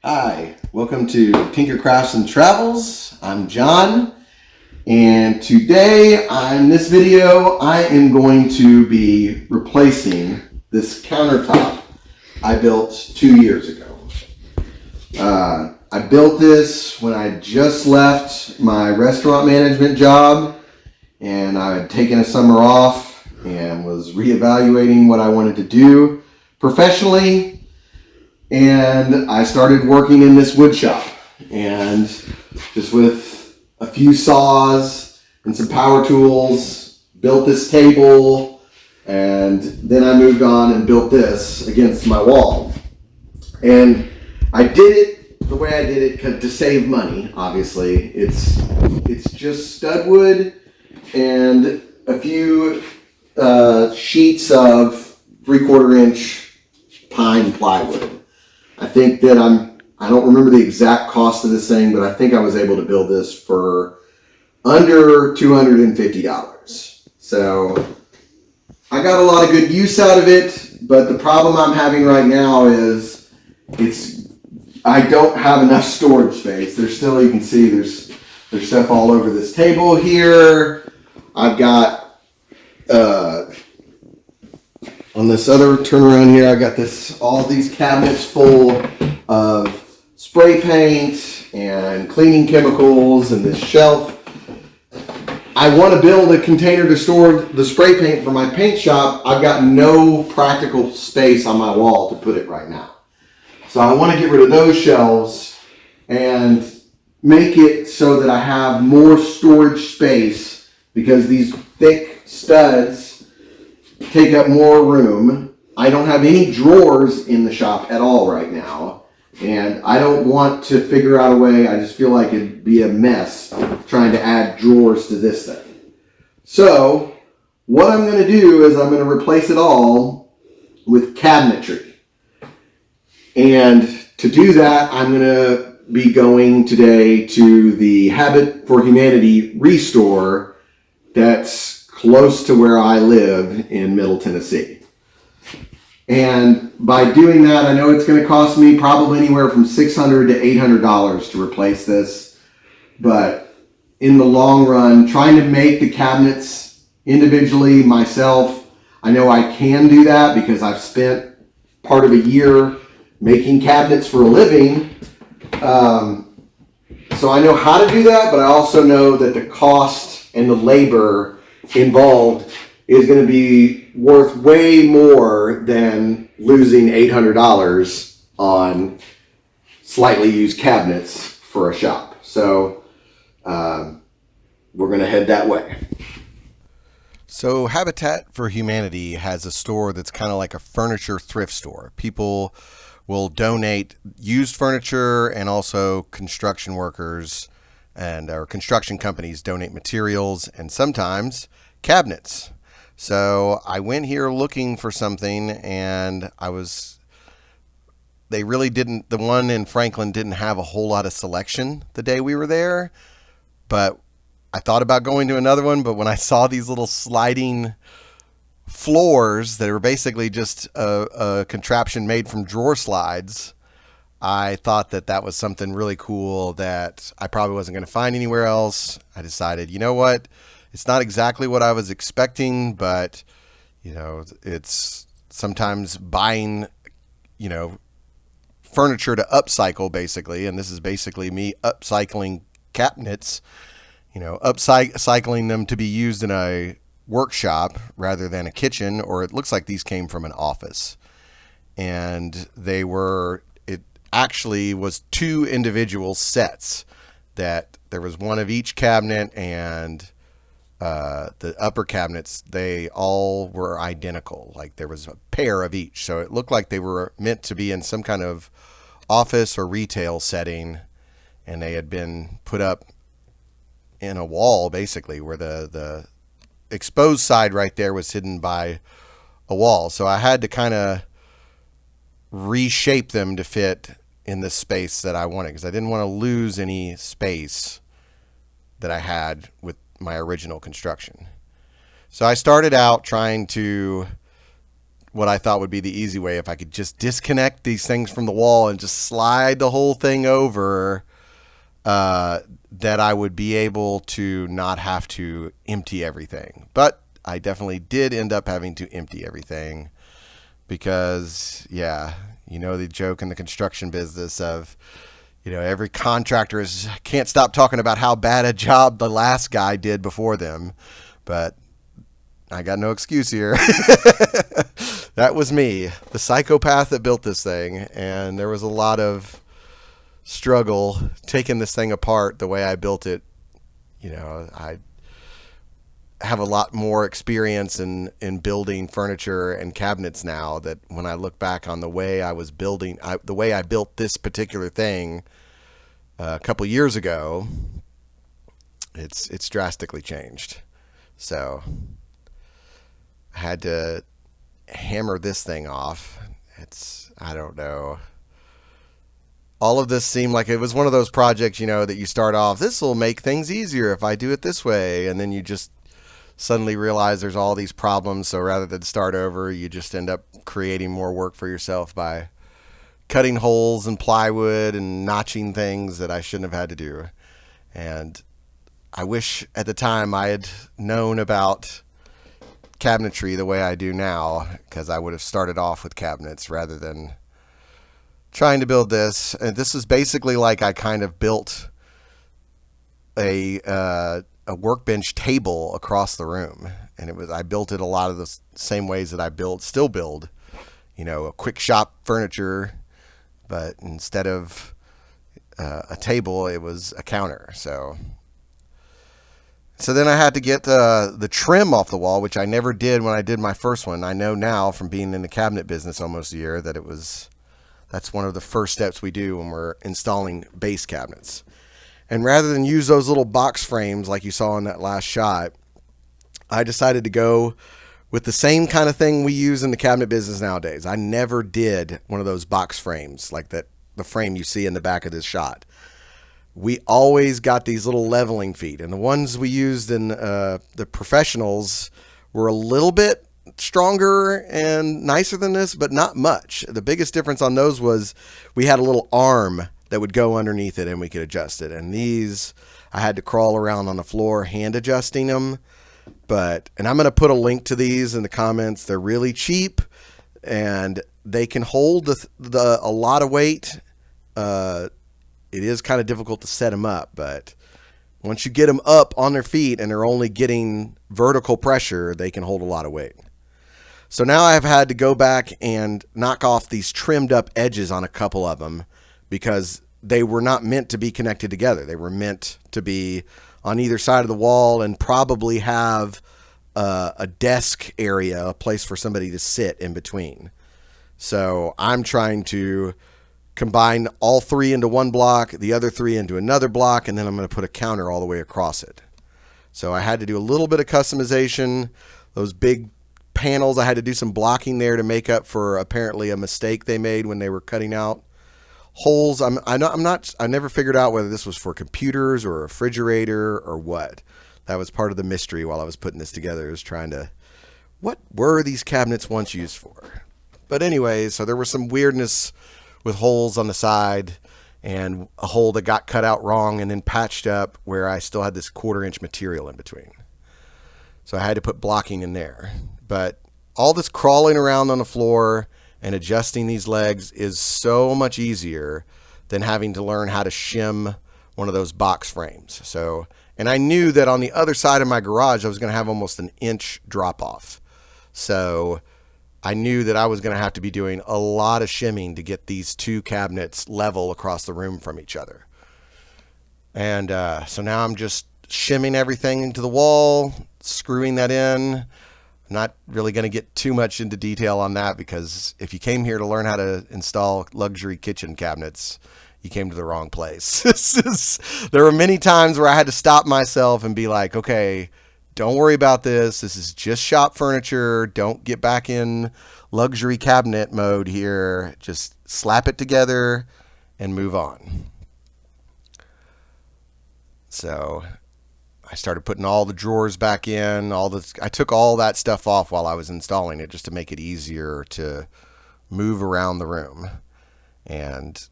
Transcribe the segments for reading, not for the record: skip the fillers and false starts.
Hi, welcome to Tinker Crafts and Travels. I'm John, and today in this video I am going to be replacing this countertop I built 2 years ago. I built this when I just left my restaurant management job, and I had taken a summer off and was reevaluating what I wanted to do professionally. And I started working in this wood shop, and just with a few saws and some power tools, built this table, and then I moved on and built this against my wall. And I did it the way I did it to save money, obviously. It's just stud wood and a few sheets of 3/4 inch pine plywood. I think that I don't remember the exact cost of this thing, but I think I was able to build this for under $250. So I got a lot of good use out of it, but the problem I'm having right now is I don't have enough storage space. There's still, you can see there's stuff all over this table here. I've got on this other turnaround here, I got all these cabinets full of spray paint and cleaning chemicals, and this shelf. I want to build a container to store the spray paint for my paint shop. I've got no practical space on my wall to put it right now. So I want to get rid of those shelves and make it so that I have more storage space, because these thick studs take up more room. I don't have any drawers in the shop at all right now, and I don't want to figure out a way. I just feel like it'd be a mess trying to add drawers to this thing. So what I'm going to do is I'm going to replace it all with cabinetry. And to do that, I'm going to be going today to the Habit for Humanity restore that's close to where I live in Middle Tennessee. And by doing that, I know it's going to cost me probably anywhere from $600 to $800 to replace this. But in the long run, trying to make the cabinets individually myself, I know I can do that because I've spent part of a year making cabinets for a living. So I know how to do that, but I also know that the cost and the labor involved is going to be worth way more than losing $800 on slightly used cabinets for a shop. So we're going to head that way. So Habitat for Humanity has a store that's kind of like a furniture thrift store. People will donate used furniture, and also construction workers and our construction companies donate materials and sometimes cabinets. So I went here looking for something, and they really didn't, the one in Franklin didn't have a whole lot of selection the day we were there, but I thought about going to another one. But when I saw these little sliding floors that are basically just a contraption made from drawer slides, I thought that was something really cool that I probably wasn't going to find anywhere else. I decided, you know what? It's not exactly what I was expecting, but, it's sometimes buying, furniture to upcycle, basically. And this is basically me upcycling cabinets, upcycling them to be used in a workshop rather than a kitchen, or it looks like these came from an office. And it actually was two individual sets, that there was one of each cabinet, and the upper cabinets, they all were identical. Like there was a pair of each. So it looked like they were meant to be in some kind of office or retail setting, and they had been put up in a wall, basically, where the exposed side right there was hidden by a wall. So I had to kind of reshape them to fit in the space that I wanted, because I didn't want to lose any space that I had with my original construction. So I started out trying to what I thought would be the easy way. If I could just disconnect these things from the wall and just slide the whole thing over, that I would be able to not have to empty everything. But I definitely did end up having to empty everything because, yeah, you know the joke in the construction business of, every contractor can't stop talking about how bad a job the last guy did before them. But I got no excuse here. That was me, the psychopath that built this thing. And there was a lot of struggle taking this thing apart the way I built it. I have a lot more experience in building furniture and cabinets now, that when I look back on the way I was building, the way I built this particular thing a couple years ago, it's drastically changed. So I had to hammer this thing off. I don't know. All of this seemed like it was one of those projects, that you start off, this will make things easier if I do it this way. And then you just suddenly realize there's all these problems. So rather than start over, you just end up creating more work for yourself by cutting holes in plywood and notching things that I shouldn't have had to do. And I wish at the time I had known about cabinetry the way I do now, because I would have started off with cabinets rather than trying to build this. And this is basically like I kind of built a workbench table across the room, and I built it a lot of the same ways that I still build, a quick shop furniture, but instead of a table, it was a counter. So then I had to get the trim off the wall, which I never did when I did my first one. I know now from being in the cabinet business almost a year that that's one of the first steps we do when we're installing base cabinets. And rather than use those little box frames like you saw in that last shot, I decided to go with the same kind of thing we use in the cabinet business nowadays. I never did one of those box frames like that, the frame you see in the back of this shot. We always got these little leveling feet, and the ones we used in the professionals were a little bit stronger and nicer than this, but not much. The biggest difference on those was we had a little arm that would go underneath it and we could adjust it. And these, I had to crawl around on the floor hand adjusting them. And I'm going to put a link to these in the comments. They're really cheap and they can hold a lot of weight. It is kind of difficult to set them up, but once you get them up on their feet and they're only getting vertical pressure, they can hold a lot of weight. So now I've had to go back and knock off these trimmed up edges on a couple of them because they were not meant to be connected together. They were meant to be on either side of the wall and probably have a desk area, a place for somebody to sit in between. So I'm trying to combine all three into one block, the other three into another block, and then I'm going to put a counter all the way across it. So I had to do a little bit of customization. Those big panels, I had to do some blocking there to make up for apparently a mistake they made when they were cutting out holes. I never figured out whether this was for computers or a refrigerator or what. That was part of the mystery while I was putting this together, is trying to, what were these cabinets once used for? But anyway, so there was some weirdness with holes on the side and a hole that got cut out wrong and then patched up where I still had this 1/4 inch material in between. So I had to put blocking in there. But all this crawling around on the floor and adjusting these legs is so much easier than having to learn how to shim one of those box frames. And I knew that on the other side of my garage, I was going to have almost an inch drop off. So I knew that I was going to have to be doing a lot of shimming to get these two cabinets level across the room from each other. And so now I'm just shimming everything into the wall, screwing that in. I'm not really going to get too much into detail on that, because if you came here to learn how to install luxury kitchen cabinets, you came to the wrong place. There were many times where I had to stop myself and be like, okay, don't worry about this. This is just shop furniture. Don't get back in luxury cabinet mode here. Just slap it together and move on. So I started putting all the drawers back in. I took all that stuff off while I was installing it just to make it easier to move around the room and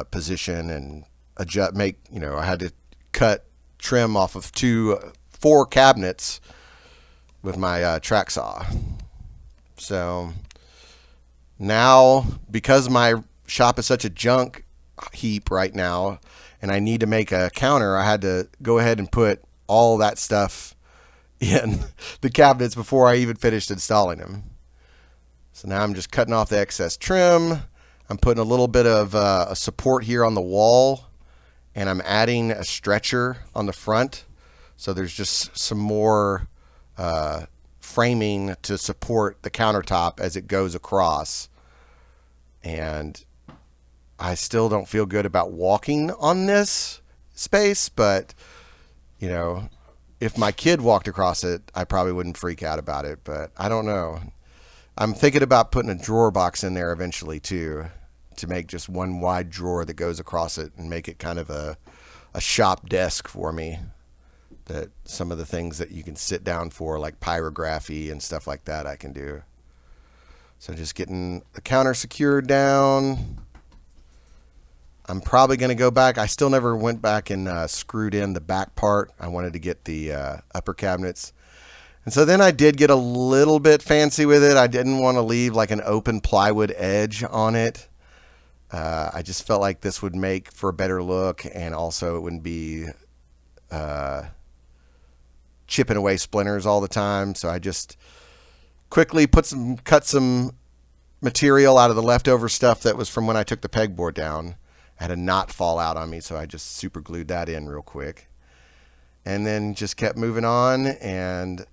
position and adjust. I had to cut trim off of 4 cabinets with my track saw. So now, because my shop is such a junk heap right now, and I need to make a counter, I had to go ahead and put all that stuff in the cabinets before I even finished installing them. So now I'm just cutting off the excess trim. I'm putting a little bit of a support here on the wall, and I'm adding a stretcher on the front. So there's just some more framing to support the countertop as it goes across. And I still don't feel good about walking on this space, but if my kid walked across it, I probably wouldn't freak out about it, but I don't know. I'm thinking about putting a drawer box in there eventually too, to make just one wide drawer that goes across it and make it kind of a shop desk for me. That some of the things that you can sit down for, like pyrography and stuff like that, I can do. So just getting the counter secured down. I'm probably going to go back. I still never went back and screwed in the back part. I wanted to get the upper cabinets. And so then I did get a little bit fancy with it. I didn't want to leave like an open plywood edge on it. I just felt like this would make for a better look, and also it wouldn't be chipping away splinters all the time. So I just quickly cut some material out of the leftover stuff that was from when I took the pegboard down. I had a knot fall out on me, so I just super glued that in real quick. And then just kept moving on, and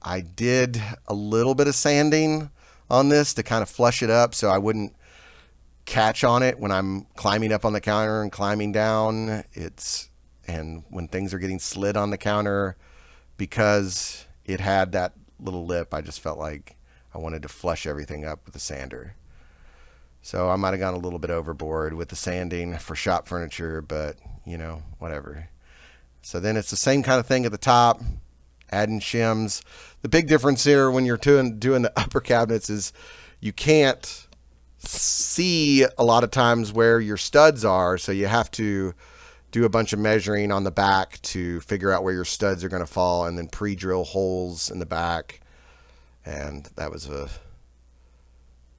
I did a little bit of sanding on this to kind of flush it up so I wouldn't catch on it when I'm climbing up on the counter and climbing down. And when things are getting slid on the counter, because it had that little lip, I just felt like I wanted to flush everything up with a sander. So I might have gone a little bit overboard with the sanding for shop furniture, but whatever. So then it's the same kind of thing at the top, adding shims. The big difference here when you're doing the upper cabinets is you can't see a lot of times where your studs are, so you have to do a bunch of measuring on the back to figure out where your studs are going to fall, and then pre-drill holes in the back. And that was a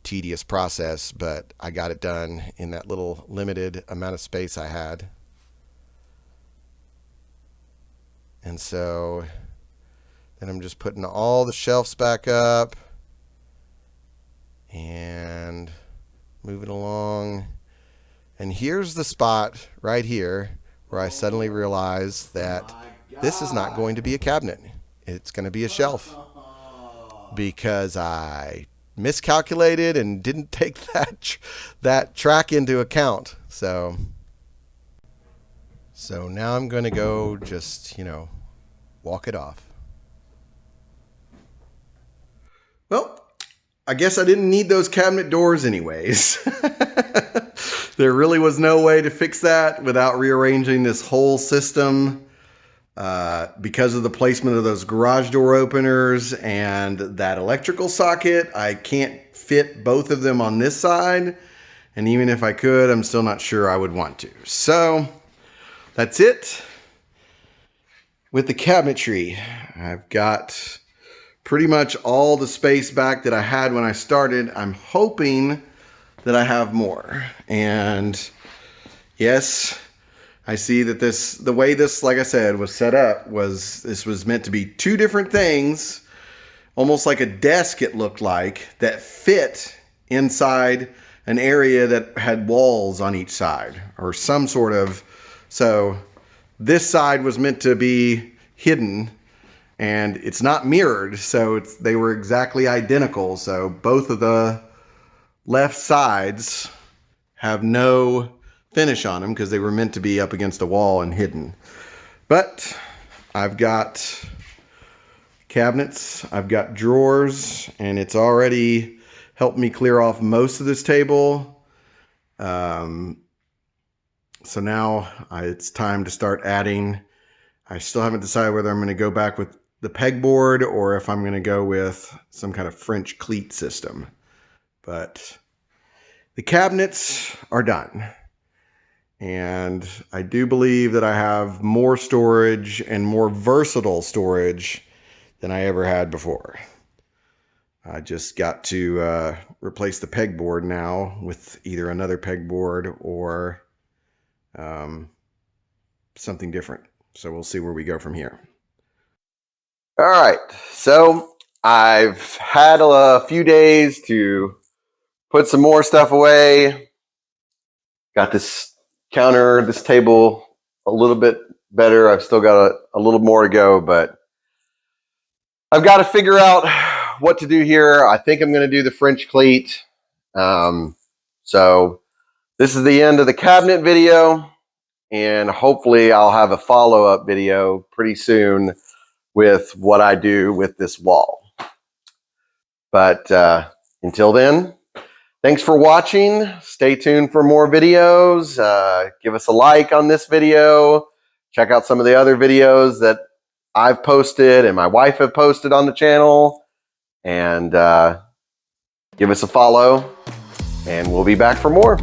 tedious process, but I got it done in that little limited amount of space I had. And so then I'm just putting all the shelves back up and moving along. And here's the spot right here where I suddenly realized that this is not going to be a cabinet. It's going to be a shelf, because I miscalculated and didn't take that track into account. So now I'm going to go just, walk it off. Well, I guess I didn't need those cabinet doors anyways. There really was no way to fix that without rearranging this whole system. Because of the placement of those garage door openers and that electrical socket, I can't fit both of them on this side. And even if I could, I'm still not sure I would want to. So that's it with the cabinetry. I've got pretty much all the space back that I had when I started. I'm hoping that I have more. And yes, I see that the way this, like I said, was set up this was meant to be 2 different things, almost like a desk it looked like, that fit inside an area that had walls on each side or some sort of. So this side was meant to be hidden, and it's not mirrored, so they were exactly identical. So both of the left sides have no finish on them because they were meant to be up against a wall and hidden. But I've got cabinets, I've got drawers, and it's already helped me clear off most of this table. So now it's time to start adding I still haven't decided whether I'm going to go back with the pegboard or if I'm going to go with some kind of French cleat system. But the cabinets are done. And I do believe that I have more storage and more versatile storage than I ever had before. I just got to replace the pegboard now with either another pegboard or something different. So we'll see where we go from here. All right, so I've had a few days to put some more stuff away. Got this counter, this table a little bit better. I've still got a little more to go, but I've got to figure out what to do here. I think I'm going to do the French cleat. So this is the end of the cabinet video, and hopefully I'll have a follow-up video pretty soon with what I do with this wall. But until then, thanks for watching. Stay tuned for more videos. Give us a like on this video. Check out some of the other videos that I've posted and my wife have posted on the channel. And give us a follow, and we'll be back for more.